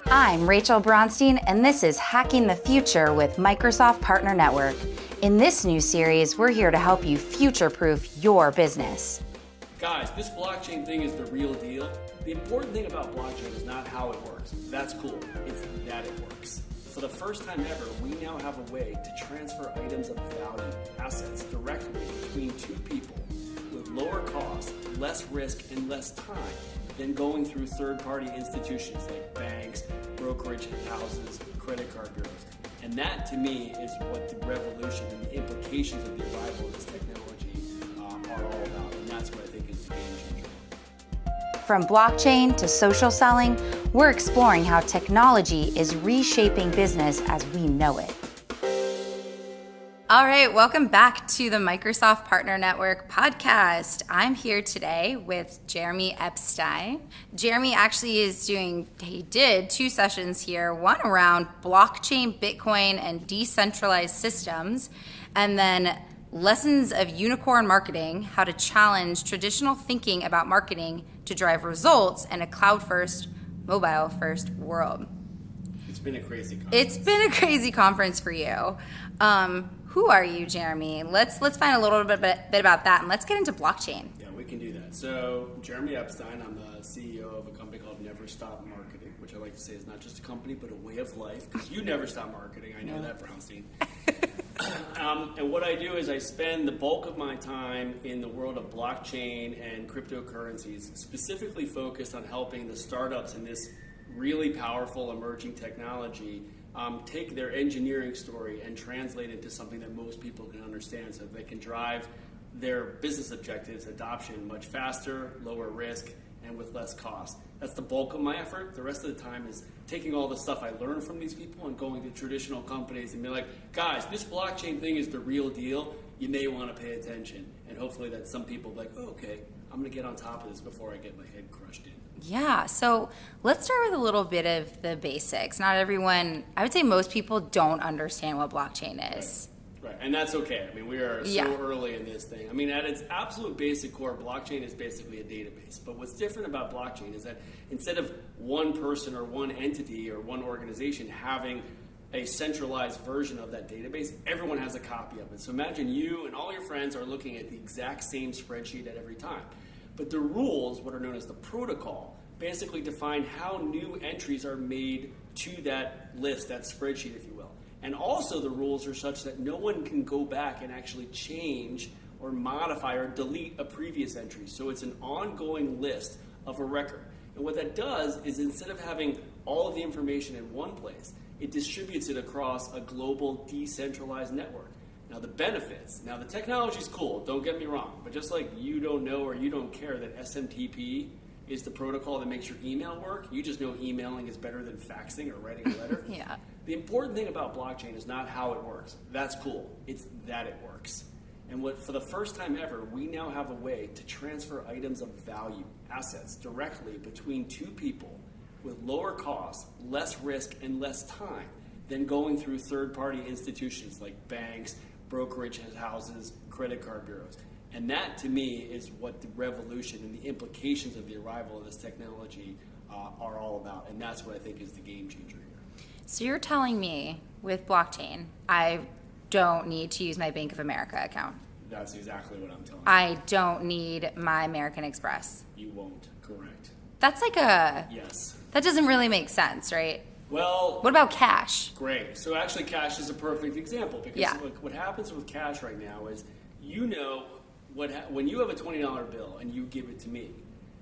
I'm Rachel Braunstein, and this is Hacking the Future with Microsoft Partner Network. In this new series, we're here to help you future-proof your business. Guys, this blockchain thing is the real deal. The important thing about blockchain is not how it works. That's cool. It's that it works. For the first time ever, we now have a way to transfer items of value, assets, directly between two people with lower cost, less risk, and less time than going through third-party institutions like banks, brokerage houses, credit card bureaus. And that, to me, is what the revolution and the implications of the arrival of this technology are all about. And that's what I think is the game changer. From blockchain to social selling, we're exploring how technology is reshaping business as we know it. All right, welcome back to the Microsoft Partner Network podcast. I'm here today with Jeremy Epstein. Jeremy actually he did 2 sessions here, one around blockchain, Bitcoin, and decentralized systems, and then lessons of unicorn marketing, how to challenge traditional thinking about marketing to drive results in a cloud-first, mobile-first world. It's been a crazy conference. It's been a crazy conference for you. Who are you, Jeremy? Let's find a little bit about that, and let's get into blockchain. Yeah, we can do that. So, Jeremy Epstein, I'm the CEO of a company called Never Stop Marketing, which I like to say is not just a company, but a way of life, because you never stop marketing. I know that, Braunstein. And what I do is I spend the bulk of my time in the world of blockchain and cryptocurrencies, specifically focused on helping the startups in this really powerful emerging technology take their engineering story and translate it into something that most people can understand so they can drive their business objectives, adoption, much faster, lower risk, and with less cost. That's the bulk of my effort. The rest of the time is taking all the stuff I learned from these people and going to traditional companies and be like, guys, this blockchain thing is the real deal. You may want to pay attention. And hopefully that some people be like, oh, okay, I'm going to get on top of this before I get my head crushed in. Yeah, so let's start with a little bit of the basics. Not everyone, I would say most people don't understand what blockchain is. Right, and that's okay. I mean, we are so early in this thing. I mean, at its absolute basic core, blockchain is basically a database. But what's different about blockchain is that instead of one person or one entity or one organization having a centralized version of that database, everyone has a copy of it. So imagine you and all your friends are looking at the exact same spreadsheet at every time. But the rules, what are known as the protocol, basically define how new entries are made to that list, that spreadsheet, if you will. And also the rules are such that no one can go back and actually change or modify or delete a previous entry. So it's an ongoing list of a record. And what that does is instead of having all of the information in one place, it distributes it across a global decentralized network. Now the benefits, the technology's cool, don't get me wrong, but just like you don't know or you don't care that SMTP is the protocol that makes your email work, you just know emailing is better than faxing or writing a letter. Yeah. The important thing about blockchain is not how it works. That's cool. It's that it works. And for the first time ever, we now have a way to transfer items of value, assets, directly between two people with lower cost, less risk, and less time than going through third-party institutions like banks, brokerage houses, credit card bureaus. And that, to me, is what the revolution and the implications of the arrival of this technology are all about. And that's what I think is the game changer here. So you're telling me with blockchain, I don't need to use my Bank of America account. That's exactly what I'm telling you. I don't need my American Express. You won't, correct. That's like Yes. That doesn't really make sense, right? Well, what about cash? Great. So actually cash is a perfect example because what happens with cash right now is when you have a $20 bill and you give it to me,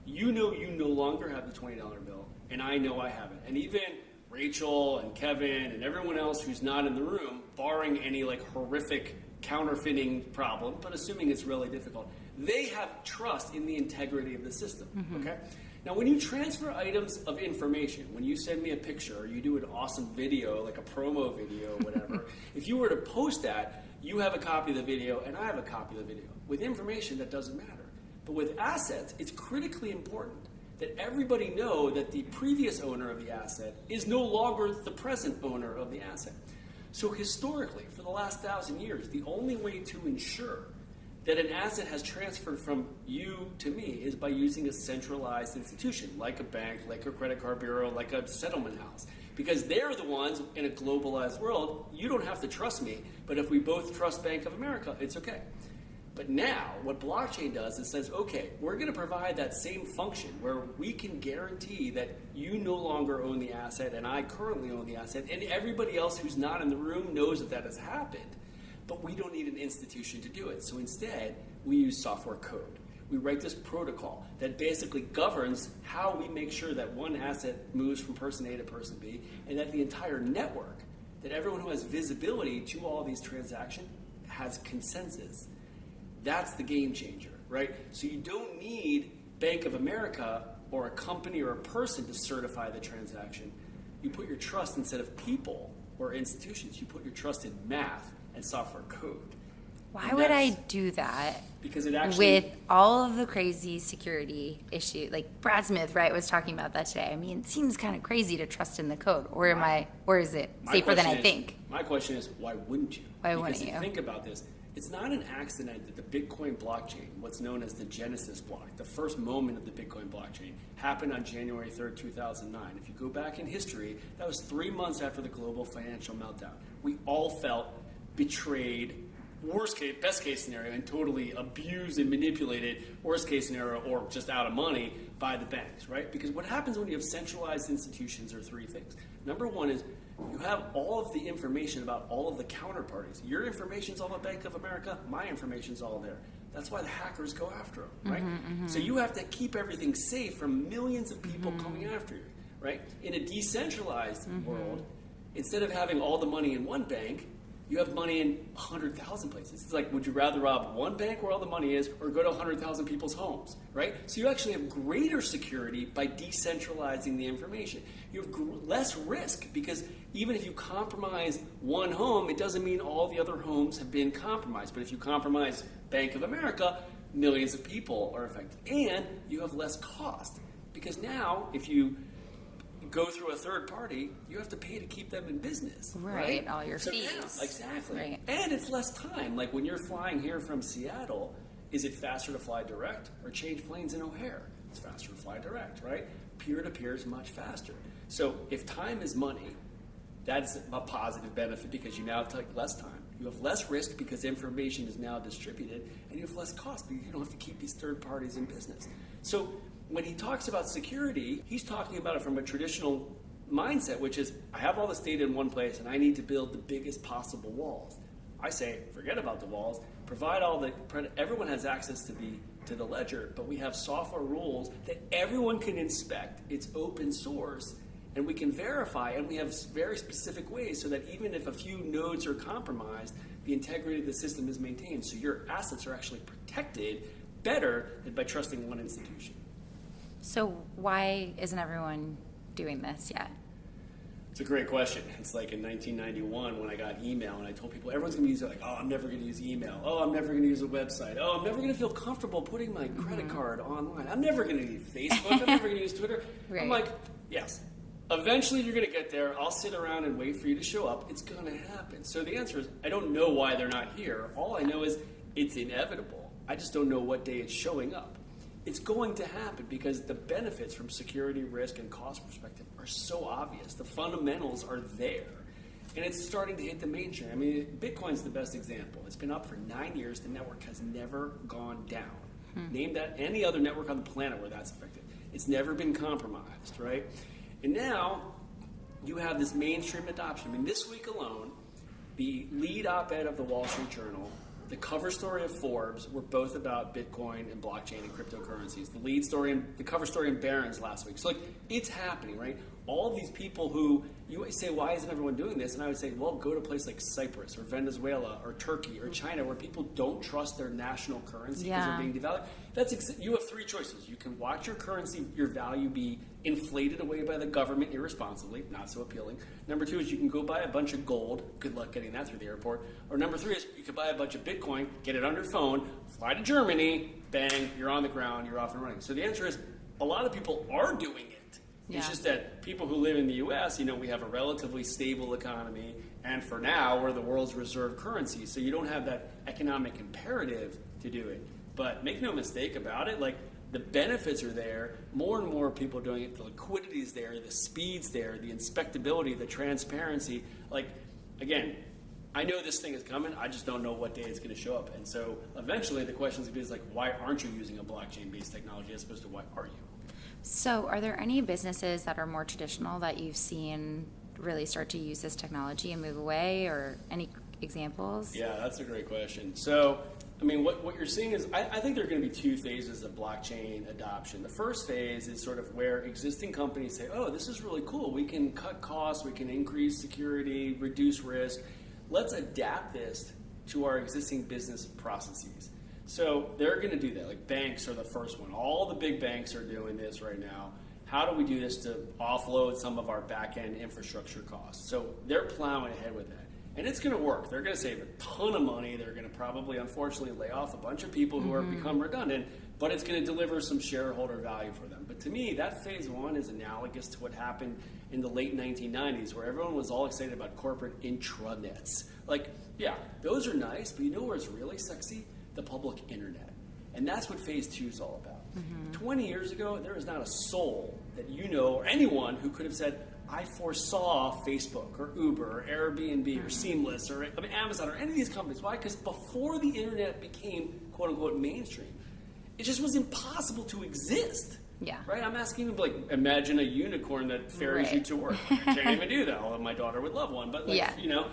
you know you no longer have the $20 bill, and I know I have it. And even Rachel and Kevin and everyone else who's not in the room, barring any horrific counterfeiting problem, but assuming it's really difficult, they have trust in the integrity of the system. Mm-hmm. Okay. Now, when you transfer items of information, when you send me a picture or you do an awesome video, like a promo video or whatever, if you were to post that, you have a copy of the video and I have a copy of the video. With information, that doesn't matter. But with assets, it's critically important that everybody know that the previous owner of the asset is no longer the present owner of the asset. So historically, for the last 1,000 years, the only way to ensure that an asset has transferred from you to me is by using a centralized institution, like a bank, like a credit card bureau, like a settlement house. Because they're the ones in a globalized world, you don't have to trust me, but if we both trust Bank of America, it's okay. But now, what blockchain does is says, okay, we're going to provide that same function where we can guarantee that you no longer own the asset and I currently own the asset, and everybody else who's not in the room knows that that has happened. But we don't need an institution to do it. So instead, we use software code. We write this protocol that basically governs how we make sure that one asset moves from person A to person B, and that the entire network, that everyone who has visibility to all these transactions has consensus. That's the game changer, right? So you don't need Bank of America or a company or a person to certify the transaction. You put your trust instead of people or institutions. You put your trust in math and software code. Why would I do that? Because it actually, with all of the crazy security issue, like Brad Smith, right, was talking about that today. I mean, it seems kind of crazy to trust in the code, or is it safer than I think? My question is, why wouldn't you? Why wouldn't you? Think about this. It's not an accident that the Bitcoin blockchain, what's known as the Genesis block, the first moment of the Bitcoin blockchain, happened on January 3rd, 2009. If you go back in history, that was 3 months after the global financial meltdown. We all felt betrayed, worst case, best case scenario, and totally abused and manipulated, worst case scenario, or just out of money by the banks, right? Because what happens when you have centralized institutions are three things. Number one is you have all of the information about all of the counterparties. Your information's all about Bank of America, my information's all there. That's why the hackers go after them, right? So you have to keep everything safe from millions of people coming after you, right? In a decentralized world, instead of having all the money in one bank, you have money in 100,000 places. It's like, would you rather rob one bank where all the money is or go to 100,000 people's homes, right? So you actually have greater security by decentralizing the information. You have less risk because even if you compromise one home, it doesn't mean all the other homes have been compromised. But if you compromise Bank of America, millions of people are affected. And you have less cost because now if you go through a third party, you have to pay to keep them in business. Right, all your fees. Yeah, exactly. Right. And it's less time. Like when you're flying here from Seattle, is it faster to fly direct or change planes in O'Hare? It's faster to fly direct, right? Peer-to-peer is much faster. So if time is money, that's a positive benefit because you now take less time. You have less risk because information is now distributed, and you have less cost because you don't have to keep these third parties in business. So when he talks about security, he's talking about it from a traditional mindset, which is, I have all this data in one place and I need to build the biggest possible walls. I say, forget about the walls, provide all the, everyone has access to the ledger, but we have software rules that everyone can inspect. It's open source, and we can verify, and we have very specific ways so that even if a few nodes are compromised, the integrity of the system is maintained. So your assets are actually protected better than by trusting one institution. So why isn't everyone doing this yet? It's a great question. It's like in 1991 when I got email and I told people everyone's going to use it. Like, oh, I'm never going to use email. Oh, I'm never going to use a website. Oh, I'm never going to feel comfortable putting my credit card online. I'm never going to use Facebook. I'm never going to use Twitter. Right. I'm like, yes. Eventually you're going to get there. I'll sit around and wait for you to show up. It's going to happen. So the answer is I don't know why they're not here. All I know is it's inevitable. I just don't know what day it's showing up. It's going to happen because the benefits from security, risk, and cost perspective are so obvious. The fundamentals are there. And it's starting to hit the mainstream. I mean, Bitcoin's the best example. It's been up for 9 years. The network has never gone down. Name that any other network on the planet where that's affected. It's never been compromised, right? And now you have this mainstream adoption. I mean, this week alone, the lead op-ed of the Wall Street Journal, the cover story of Forbes were both about Bitcoin and blockchain and cryptocurrencies. The lead story and the cover story in Barron's last week. So like, it's happening, right? All these people who, you always say, why isn't everyone doing this? And I would say, well, go to a place like Cyprus or Venezuela or Turkey or China where people don't trust their national currency because they're being devalued. You have three choices. You can watch your currency, your value be inflated away by the government irresponsibly, not so appealing. Number two is you can go buy a bunch of gold. Good luck getting that through the airport. Or number three is you can buy a bunch of Bitcoin, get it on your phone, fly to Germany, bang, you're on the ground, you're off and running. So the answer is a lot of people are doing it. Yeah. It's just that people who live in the U.S., we have a relatively stable economy, and for now, we're the world's reserve currency. So you don't have that economic imperative to do it. But make no mistake about it, like the benefits are there. More and more people are doing it. The liquidity is there. The speed's there. The inspectability, the transparency. Like, again, I know this thing is coming. I just don't know what day it's going to show up. And so eventually the question is going to be like, why aren't you using a blockchain-based technology as opposed to why are you? So are there any businesses that are more traditional that you've seen really start to use this technology and move away, or any examples? Yeah, that's a great question. So, I mean, what you're seeing is, I think there are going to be two phases of blockchain adoption. The first phase is sort of where existing companies say, oh, this is really cool. We can cut costs, we can increase security, reduce risk. Let's adapt this to our existing business processes. So they're going to do that. Like banks are the first one. All the big banks are doing this right now. How do we do this to offload some of our back-end infrastructure costs? So they're plowing ahead with that. And it's going to work. They're going to save a ton of money. They're going to probably, unfortunately, lay off a bunch of people who are become redundant, but it's going to deliver some shareholder value for them. But to me, that phase one is analogous to what happened in the late 1990s, where everyone was all excited about corporate intranets. Like, yeah, those are nice, but you know where it's really sexy? The public internet. And that's what phase two is all about. 20 years ago, there is not a soul that you know or anyone who could have said, I foresaw Facebook or Uber or Airbnb or Seamless or Amazon or any of these companies. Why? Because before the internet became quote unquote mainstream, it just was impossible to exist. Yeah. Right? I'm asking you, like, imagine a unicorn that ferries you to work. I can't even do that, although my daughter would love one. But, like, you know.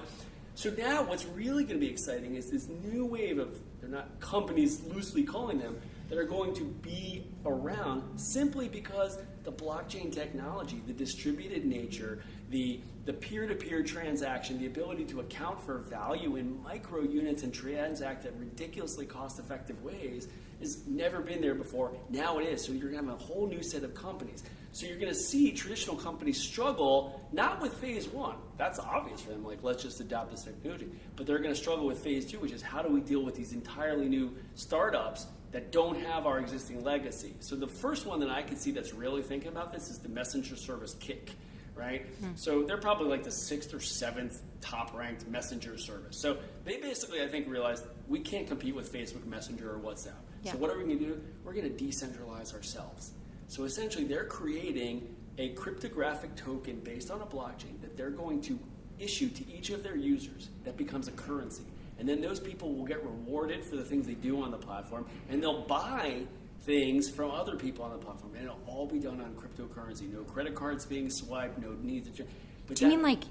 So now what's really going to be exciting is this new wave of, they're not companies loosely calling them, that are going to be around simply because the blockchain technology, the distributed nature, the peer-to-peer transaction, the ability to account for value in micro units and transact at ridiculously cost-effective ways has never been there before. Now it is. So you're going to have a whole new set of companies. So you're going to see traditional companies struggle, not with phase one. That's obvious for them. Like, let's just adopt this technology. But they're going to struggle with phase two, which is how do we deal with these entirely new startups that don't have our existing legacy. So the first one that I can see that's really thinking about this is the messenger service Kik, right? So they're probably like the 6th or 7th top-ranked messenger service. So they basically, I think, realized we can't compete with Facebook Messenger or WhatsApp. Yeah. So what are we going to do? We're going to decentralize ourselves. So essentially, they're creating a cryptographic token based on a blockchain that they're going to issue to each of their users that becomes a currency. And then those people will get rewarded for the things they do on the platform, and they'll buy things from other people on the platform, and it'll all be done on cryptocurrency. No credit cards being swiped, no need to. But do you mean like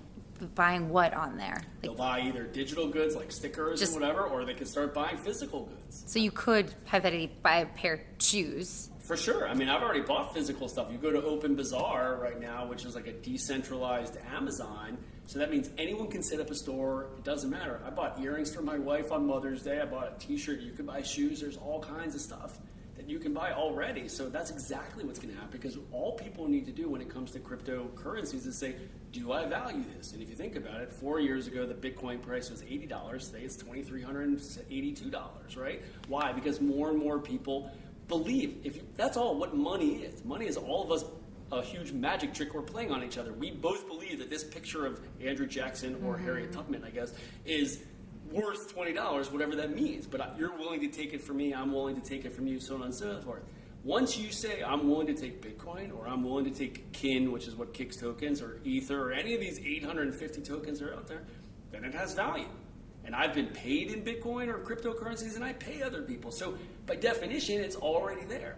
buying what on there? Like, they'll buy either digital goods like stickers and whatever, or they can start buying physical goods. So you could hypothetically buy a pair of shoes. For sure. I mean, I've already bought physical stuff. You go to Open Bazaar right now, which is like a decentralized Amazon. So that means anyone can set up a store. It doesn't matter. I bought earrings for my wife on Mother's Day. I bought a t-shirt. You can buy shoes. There's all kinds of stuff that you can buy already. So that's exactly what's going to happen, because all people need to do when it comes to cryptocurrencies is say, do I value this? And if you think about it, 4 years ago, the Bitcoin price was $80. Today it's $2,382, right? Why? Because more and more people believe. That's all what money is. Money is all of us a huge magic trick we're playing on each other. We both believe that this picture of Andrew Jackson or Harriet Tubman, I guess, is worth $20, whatever that means. But you're willing to take it from me, I'm willing to take it from you, so on and so forth. Once you say, I'm willing to take Bitcoin, or I'm willing to take KIN, which is what Kik's tokens, or Ether, or any of these 850 tokens that are out there, then it has value. And I've been paid in Bitcoin or cryptocurrencies, and I pay other people. So by definition, it's already there.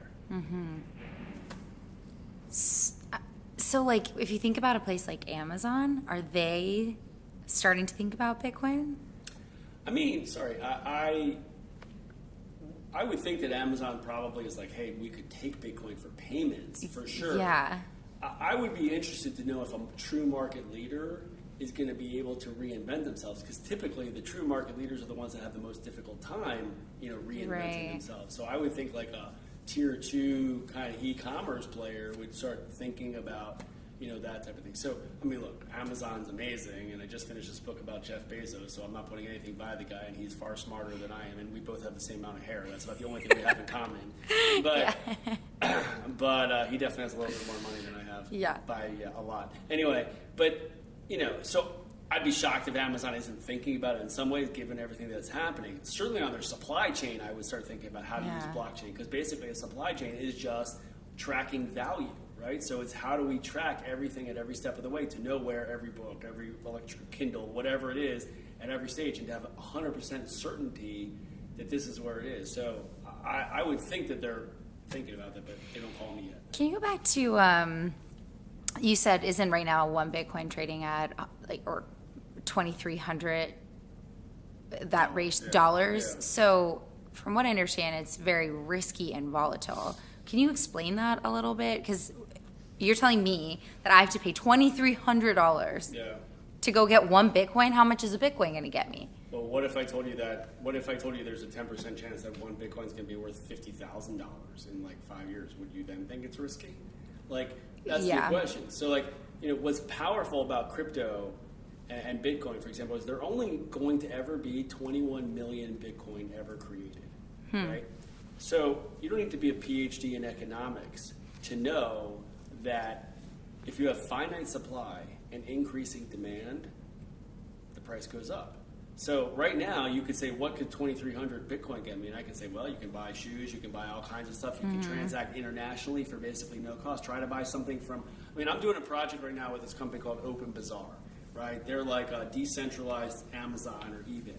So, like, if you think about a place like Amazon, are they starting to think about Bitcoin? I mean, sorry, I would think that Amazon probably is like, hey, we could take Bitcoin for payments, for sure. Yeah. I would be interested to know if a true market leader is going to be able to reinvent themselves, because typically the true market leaders are the ones that have the most difficult time, reinventing themselves. So I would think like a tier 2 kind of e-commerce player would start thinking about, that type of thing. So, I mean, look, Amazon's amazing, and I just finished this book about Jeff Bezos, so I'm not putting anything by the guy, and he's far smarter than I am, and we both have the same amount of hair. That's about the only thing we have in common. But, but he definitely has a little bit more money than I have by a lot. Anyway, but, so I'd be shocked if Amazon isn't thinking about it in some ways, given everything that's happening. Certainly on their supply chain, I would start thinking about how to use blockchain, because basically a supply chain is just tracking value, right? So it's how do we track everything at every step of the way to know where every book, every electric Kindle, whatever it is, at every stage, and to have 100% certainty that this is where it is. So I would think that they're thinking about that, but they don't call me yet. Can you go back to, you said isn't right now one Bitcoin trading at or 2,300 dollars? Yeah. So from what I understand, it's very risky and volatile. Can you explain that a little bit? Because you're telling me that I have to pay $2,300 to go get one Bitcoin. How much is a Bitcoin going to get me? Well, what if I told you there's a 10% chance that one Bitcoin's going to be worth $50,000 in like 5 years? Would you then think it's risky? Like, that's the question. So, like, what's powerful about crypto and Bitcoin, for example, is there only going to ever be 21 million Bitcoin ever created, right? So you don't need to be a PhD in economics to know that if you have finite supply and increasing demand, the price goes up. So right now, you could say, what could 2,300 Bitcoin get me? And I can say, well, you can buy shoes, you can buy all kinds of stuff, you can transact internationally for basically no cost. Try to buy something from, I'm doing a project right now with this company called Open Bazaar, right? They're like a decentralized Amazon or eBay.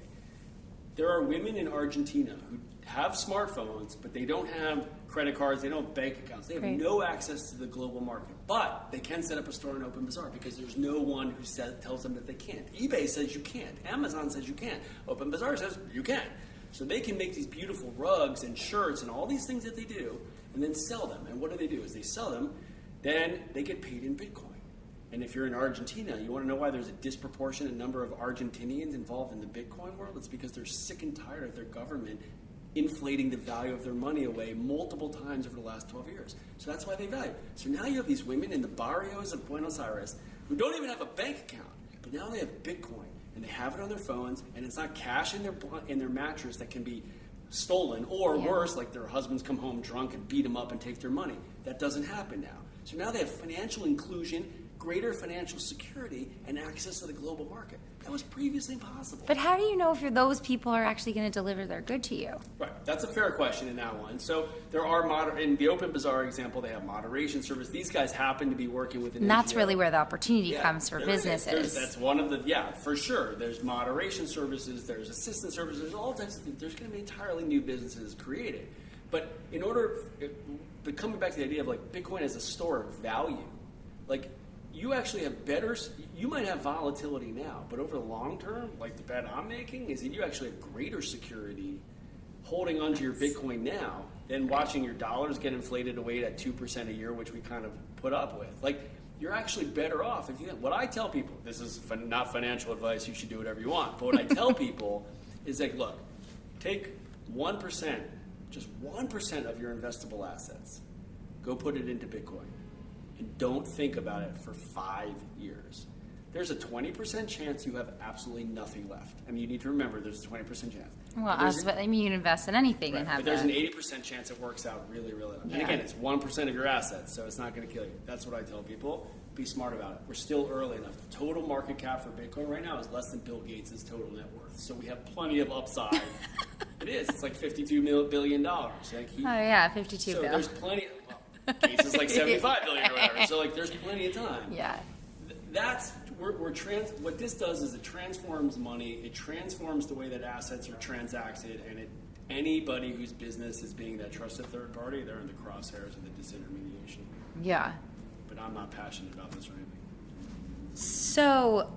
There are women in Argentina who have smartphones, but they don't have credit cards, they don't have bank accounts. They have no access to the global market. But they can set up a store in Open Bazaar because there's no one who tells them that they can't. eBay says you can't. Amazon says you can't. Open Bazaar says you can. So they can make these beautiful rugs and shirts and all these things that they do and then sell them. And what do? Is they sell them, then they get paid in Bitcoin. And if you're in Argentina, you want to know why there's a disproportionate number of Argentinians involved in the Bitcoin world? It's because they're sick and tired of their government inflating the value of their money away multiple times over the last 12 years. So that's why they value. So now you have these women in the barrios of Buenos Aires who don't even have a bank account, but now they have Bitcoin, and they have it on their phones, and it's not cash in their mattress that can be stolen, or worse, like their husbands come home drunk and beat them up and take their money. That doesn't happen now. So now they have financial inclusion, greater financial security, and access to the global market. That was previously impossible. But how do you know if those people are actually going to deliver their good to you? Right. That's a fair question in that one. So there are, in the Open Bazaar example, they have moderation service. These guys happen to be working with an And that's NGO. Really where the opportunity comes for businesses. That's one of the, for sure. There's moderation services, there's assistance services, there's all types of things. There's going to be entirely new businesses created. But but coming back to the idea of like Bitcoin as a store of value, like, you actually have you might have volatility now, but over the long term, like the bet I'm making is that you actually have greater security holding onto your Bitcoin now than watching your dollars get inflated away at 2% a year, which we kind of put up with. Like, you're actually better off if you. What I tell people, this is not financial advice, you should do whatever you want, but what I tell people is like, look, take 1%, just 1% of your investable assets, go put it into Bitcoin. And don't think about it for 5 years. There's a 20% chance you have absolutely nothing left. I mean, you need to remember there's a 20% chance. Well, you can invest in anything and have but there's an 80% chance it works out really, really well. And again, it's 1% of your assets, so it's not going to kill you. That's what I tell people. Be smart about it. We're still early enough. The total market cap for Bitcoin right now is less than Bill Gates' total net worth. So we have plenty of upside. It is. It's like $52 billion. Like 52 so billion. There's plenty. Case is like 75 billion or whatever. So like, there's plenty of time. Yeah. That's what this does is it transforms money. It transforms the way that assets are transacted, and anybody whose business is being that trusted third party, they're in the crosshairs of the disintermediation. Yeah. But I'm not passionate about this or anything. So,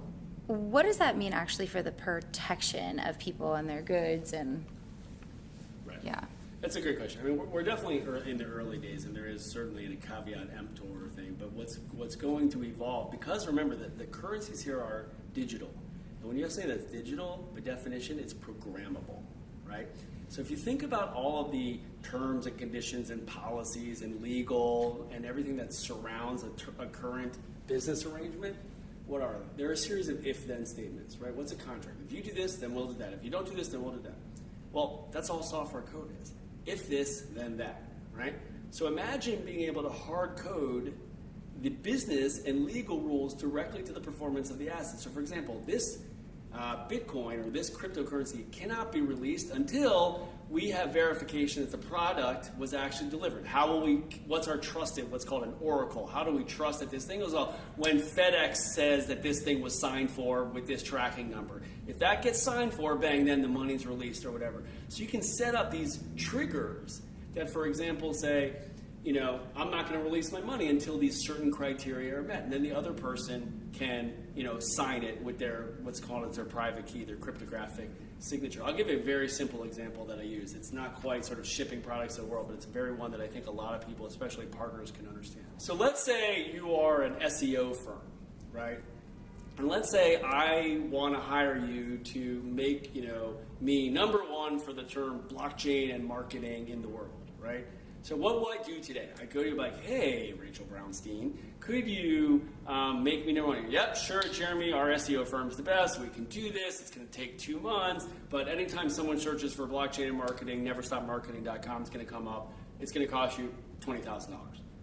what does that mean actually for the protection of people and their goods and? Right. Yeah. That's a great question. I mean, we're definitely in the early days, and there is certainly a caveat emptor thing. But what's going to evolve? Because remember that the currencies here are digital, and when you have something that's digital, by definition, it's programmable, right? So if you think about all of the terms and conditions and policies and legal and everything that surrounds a current business arrangement, what are they? They're a series of if-then statements, right? What's a contract? If you do this, then we'll do that. If you don't do this, then we'll do that. Well, that's all software code is. If this, then that, right? So imagine being able to hard code the business and legal rules directly to the performance of the asset. So for example, this Bitcoin or this cryptocurrency cannot be released until we have verification that the product was actually delivered. What's our trusted, what's called an oracle? How do we trust that this thing goes off when FedEx says that this thing was signed for with this tracking number? If that gets signed for, bang, then the money's released or whatever. So you can set up these triggers that, for example, say, I'm not going to release my money until these certain criteria are met. And then the other person can, sign it with what's called their private key, their cryptographic signature. I'll give a very simple example that I use. It's not quite sort of shipping products to the world, but it's a very one that I think a lot of people, especially partners, can understand. So let's say you are an SEO firm, right? And let's say I want to hire you to make, me number one for the term blockchain and marketing in the world, right? So what will I do today? I go to you like, hey, Rachel Braunstein, could you make me number one? Yep, sure, Jeremy, our SEO firm's the best. We can do this. It's going to take 2 months. But anytime someone searches for blockchain and marketing, neverstopmarketing.com is going to come up. It's going to cost you $20,000.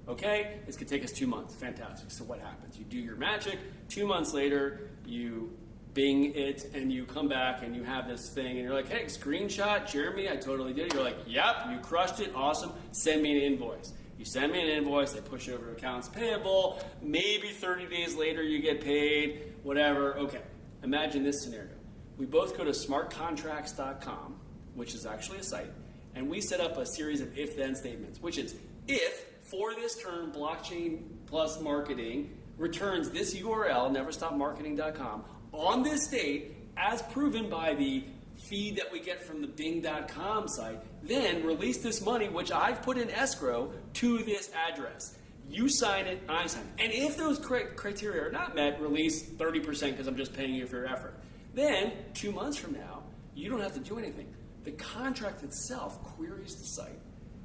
Okay? It's going to take us 2 months. Fantastic. So what happens? You do your magic. 2 months later, you Bing it, and you come back and you have this thing, and you're like, hey, screenshot, Jeremy, I totally did it. You're like, yep, you crushed it, awesome, send me an invoice. You send me an invoice, they push it over to accounts payable, maybe 30 days later you get paid, whatever. Okay, imagine this scenario. We both go to smartcontracts.com, which is actually a site, and we set up a series of if-then statements, which is if, for this term, blockchain plus marketing returns this URL, neverstopmarketing.com, on this date, as proven by the feed that we get from the Bing.com site, then release this money, which I've put in escrow, to this address. You sign it, I sign it. And if those criteria are not met, release 30% because I'm just paying you for your effort. Then, 2 months from now, you don't have to do anything. The contract itself queries the site,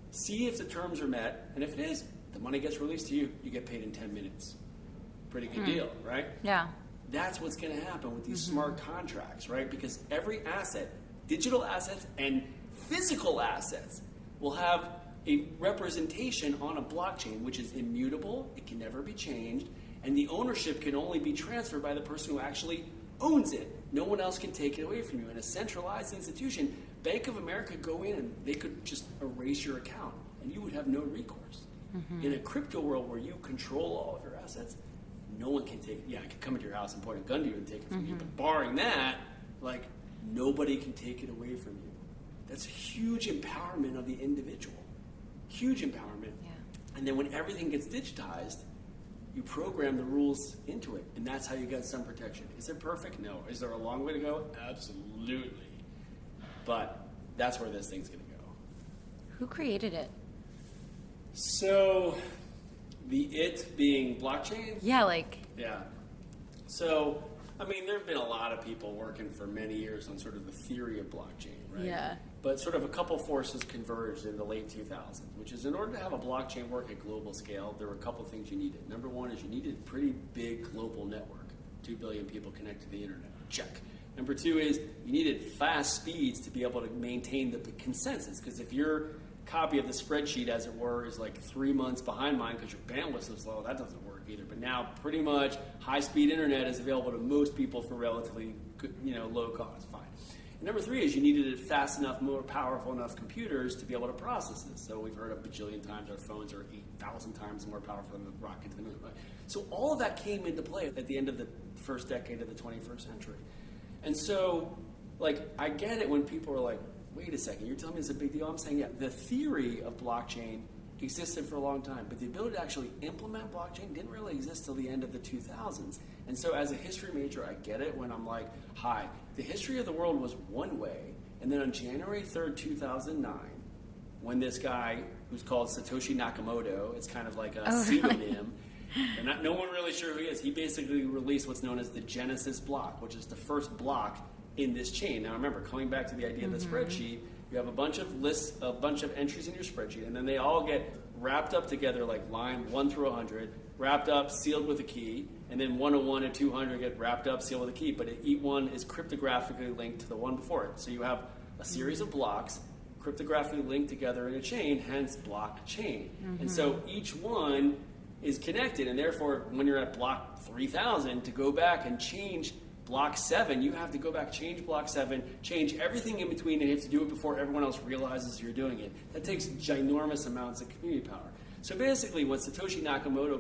see if the terms are met, and if it is, the money gets released to you. You get paid in 10 minutes. Pretty good deal, right? Yeah. That's what's going to happen with these smart contracts, right? Because every asset, digital assets and physical assets, will have a representation on a blockchain, which is immutable, it can never be changed, and the ownership can only be transferred by the person who actually owns it. No one else can take it away from you. In a centralized institution, Bank of America could go in and they could just erase your account, and you would have no recourse. In a crypto world where you control all of your assets, no one can take it. Yeah, I could come into your house and point a gun to you and take it from you. But barring that, nobody can take it away from you. That's a huge empowerment of the individual. Huge empowerment. Yeah. And then when everything gets digitized, you program the rules into it. And that's how you get some protection. Is it perfect? No. Is there a long way to go? Absolutely. But that's where this thing's going to go. Who created it? So... the it being blockchain? Yeah, Yeah. So, there have been a lot of people working for many years on sort of the theory of blockchain, right? Yeah. But sort of a couple forces converged in the late 2000s, which is in order to have a blockchain work at global scale, there were a couple things you needed. Number one is you needed a pretty big global network. 2 billion people connected to the internet. Check. Number two is you needed fast speeds to be able to maintain the consensus, because if your copy of the spreadsheet, as it were, is 3 months behind mine because your bandwidth is low, that doesn't work either. But now, pretty much, high-speed internet is available to most people for relatively good, low cost. Fine. And number three is you needed it fast enough, more powerful enough computers to be able to process this. So we've heard a bajillion times our phones are 8,000 times more powerful than the rocket to the moon. Right? So all of that came into play at the end of the first decade of the 21st century. And so, I get it when people are like, wait a second, you're telling me it's a big deal? I'm saying, yeah, the theory of blockchain existed for a long time, but the ability to actually implement blockchain didn't really exist till the end of the 2000s. And so as a history major, I get it when I'm like, hi, the history of the world was one way, and then on January 3rd, 2009, when this guy, who's called Satoshi Nakamoto, it's kind of like a pseudonym, and no one really sure who he is, he basically released what's known as the Genesis block, which is the first block in this chain. Now remember, coming back to the idea of the spreadsheet, you have a bunch of lists, a bunch of entries in your spreadsheet, and then they all get wrapped up together like line 1 through 100, wrapped up, sealed with a key, and then 101 and 200 get wrapped up, sealed with a key, but each one is cryptographically linked to the one before it. So you have a series of blocks cryptographically linked together in a chain, hence blockchain. And so each one is connected, and therefore when you're at block 3000 to go back and change block 7, you have to go back, change block 7, change everything in between, and you have to do it before everyone else realizes you're doing it. That takes ginormous amounts of community power. So basically what Satoshi Nakamoto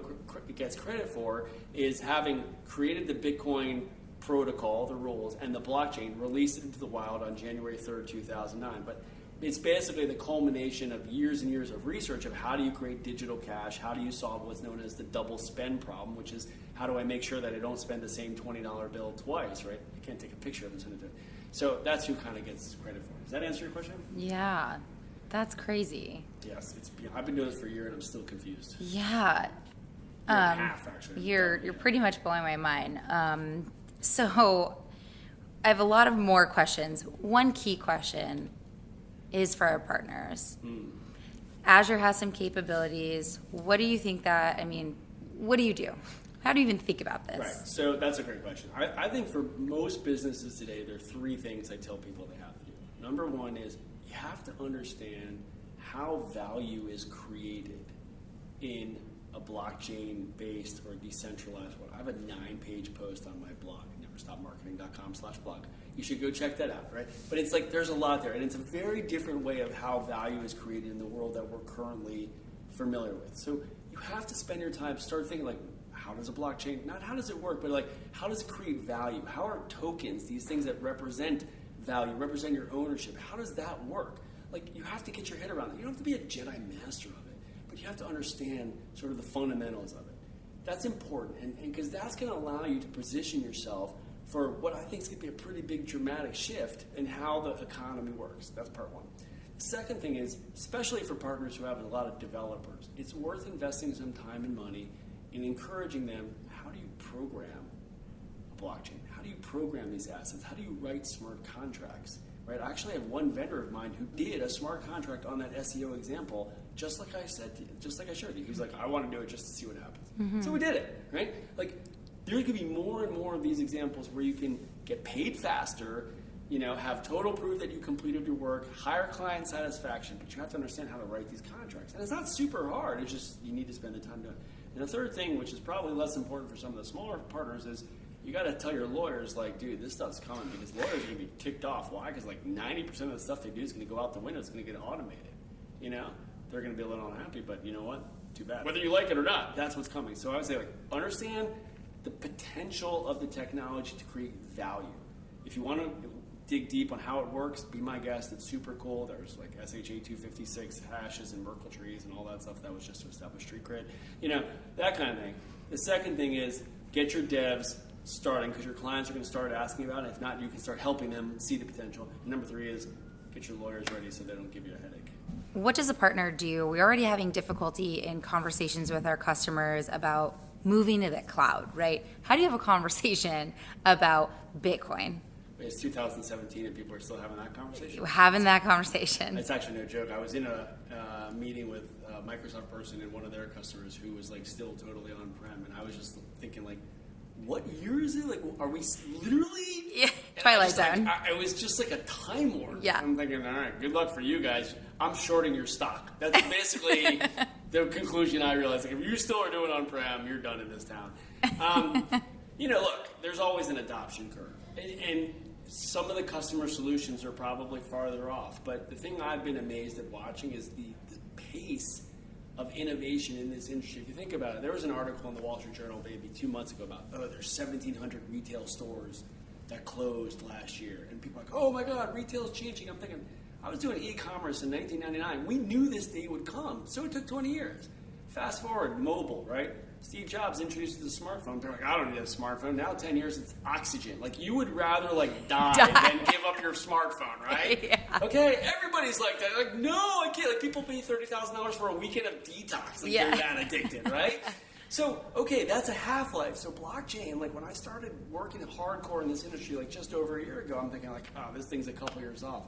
gets credit for is having created the Bitcoin protocol, the rules, and the blockchain, released it into the wild on January 3rd, 2009. But it's basically the culmination of years and years of research of how do you create digital cash, how do you solve what's known as the double spend problem, which is how do I make sure that I don't spend the same $20 bill twice, right? I can't take a picture of it and send it to it. So that's who kind of gets credit for it. Does that answer your question? Yeah, that's crazy. Yes, I've been doing this for a year and I'm still confused. Yeah. Half, actually. You're pretty much blowing my mind. So I have a lot of more questions. One key question is for our partners. Azure has some capabilities. What do you think what do you do? How do you even think about this? Right, so that's a great question. I think for most businesses today, there are 3 things I tell people they have to do. Number 1 is you have to understand how value is created in a blockchain-based or decentralized world. I have a 9-page post on my blog, neverstopmarketing.com/blog. You should go check that out, right? But it's like there's a lot there, and it's a very different way of how value is created in the world that we're currently familiar with. So you have to spend your time, start thinking like, how does a blockchain, not how does it work, but like how does it create value? How are tokens, these things that represent value, represent your ownership, how does that work? Like you have to get your head around it. You don't have to be a Jedi master of it, but you have to understand sort of the fundamentals of it. That's important, and because that's going to allow you to position yourself for what I think is going to be a pretty big dramatic shift in how the economy works. That's part 1. The second thing is, especially for partners who have a lot of developers, it's worth investing some time and money in encouraging them, how do you program a blockchain? How do you program these assets? How do you write smart contracts? Right? I actually have one vendor of mine who did a smart contract on that SEO example, just like I said to you, just like I showed you. He was like, I want to do it just to see what happens. Mm-hmm. So we did it, right? Like, there could be more and more of these examples where you can get paid faster, have total proof that you completed your work, higher client satisfaction, but you have to understand how to write these contracts. And it's not super hard, it's just you need to spend the time doing it. And the third thing, which is probably less important for some of the smaller partners, is you got to tell your lawyers, like, dude, this stuff's coming, because lawyers are going to be ticked off. Why? Because like 90% of the stuff they do is going to go out the window. It's going to get automated. They're going to be a little unhappy, but you know what? Too bad. Whether you like it or not, that's what's coming. So I would say, like, understand the potential of the technology to create value. If you want to dig deep on how it works, be my guest. It's super cool. There's like SHA-256 hashes and Merkle trees and all that stuff that was just to establish street cred. That kind of thing. The second thing is get your devs starting, because your clients are going to start asking about it. If not, you can start helping them see the potential. And number 3 is get your lawyers ready so they don't give you a headache. What does a partner do? We're already having difficulty in conversations with our customers about moving to the cloud, right? How do you have a conversation about Bitcoin? It's 2017 and people are still having that conversation? Having that conversation. It's actually no joke. I was in a meeting with a Microsoft person and one of their customers who was like still totally on-prem, and I was just thinking like, what year is it? Like, are we literally? Yeah, Twilight Zone. It was just like a time warp. Yeah. I'm thinking, all right, good luck for you guys. I'm shorting your stock. That's basically the conclusion I realized. Like, if you still are doing on-prem, you're done in this town. Look, there's always an adoption curve. And some of the customer solutions are probably farther off. But the thing I've been amazed at watching is the pace of innovation in this industry. If you think about it, there was an article in the Wall Street Journal maybe 2 months ago about, there's 1,700 retail stores that closed last year. And people are like, oh my God, retail's changing. I'm thinking, I was doing e-commerce in 1999. We knew this day would come. So it took 20 years. Fast forward, mobile, right? Steve Jobs introduced the smartphone. They're like, I don't need a smartphone. Now 10 years, it's oxygen. Like, you would rather like die than give up your smartphone, right? Yeah. Okay, everybody's like that. Like, no, I can't. Like, people pay $30,000 for a weekend of detox. Like, they're that addicted, right? So, okay, that's a half-life. So blockchain, like when I started working hardcore in this industry like just over a year ago, I'm thinking like, this thing's a couple years off.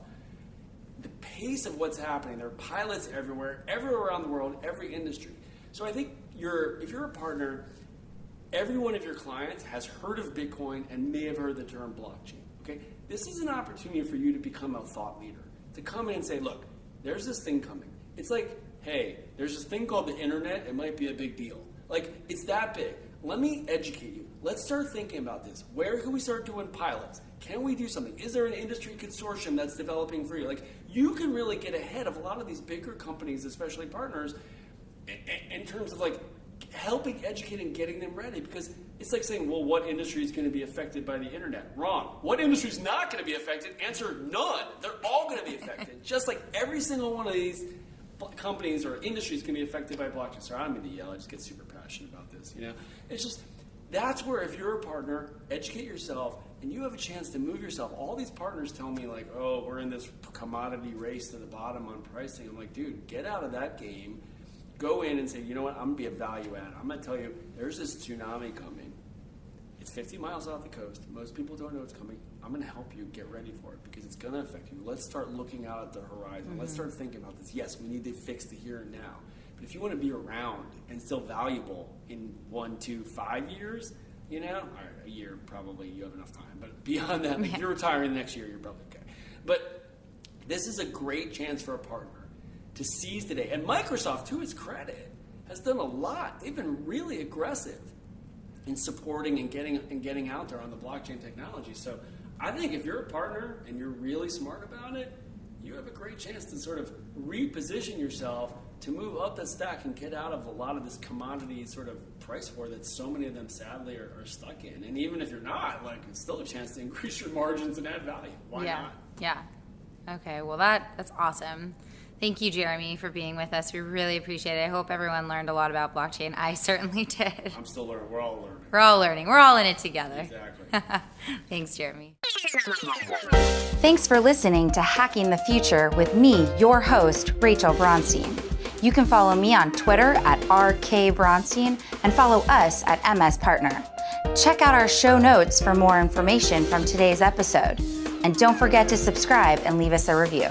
The pace of what's happening, there are pilots everywhere around the world, every industry. So I think if you're a partner, every one of your clients has heard of Bitcoin and may have heard the term blockchain. Okay, this is an opportunity for you to become a thought leader, to come in and say, look, there's this thing coming. It's like, hey, there's this thing called the internet. It might be a big deal. Like, it's that big. Let me educate you. Let's start thinking about this. Where can we start doing pilots? Can we do something? Is there an industry consortium that's developing for you? Like, you can really get ahead of a lot of these bigger companies, especially partners, in terms of like helping educate and getting them ready. Because it's like saying, well, what industry is going to be affected by the internet? Wrong. What industry is not going to be affected? Answer, none. They're all going to be affected. Just like every single one of these companies or industries can be affected by blockchain. Sorry, I'm going to yell. I just get super passionate about this. It's just, that's where if you're a partner, educate yourself, and you have a chance to move yourself. All these partners tell me like, oh, we're in this commodity race to the bottom on pricing. I'm like, dude, get out of that game. Go in and say, you know what, I'm going to be a value add. I'm going to tell you, there's this tsunami coming. It's 50 miles off the coast. Most people don't know it's coming. I'm going to help you get ready for it because it's going to affect you. Let's start looking out at the horizon. Mm-hmm. Let's start thinking about this. Yes, we need to fix the here and now. But if you want to be around and still valuable in 1, 2, 5 years, all right, a year probably you have enough time. But beyond that, if you're retiring the next year, you're probably okay. But this is a great chance for a partner to seize today. And Microsoft, to its credit, has done a lot. They've been really aggressive in supporting and getting out there on the blockchain technology. So I think if you're a partner and you're really smart about it, you have a great chance to sort of reposition yourself to move up that stack and get out of a lot of this commodity sort of price war that so many of them sadly are stuck in. And even if you're not, like, it's still a chance to increase your margins and add value. Why not? Yeah. Okay, well that's awesome. Thank you, Jeremy, for being with us. We really appreciate it. I hope everyone learned a lot about blockchain. I certainly did. I'm still learning. We're all learning. We're all learning. We're all in it together. Exactly. Thanks, Jeremy. Thanks for listening to Hacking the Future with me, your host, Rachel Braunstein. You can follow me on Twitter at RK_Braunstein and follow us at MS Partner. Check out our show notes for more information from today's episode. And don't forget to subscribe and leave us a review.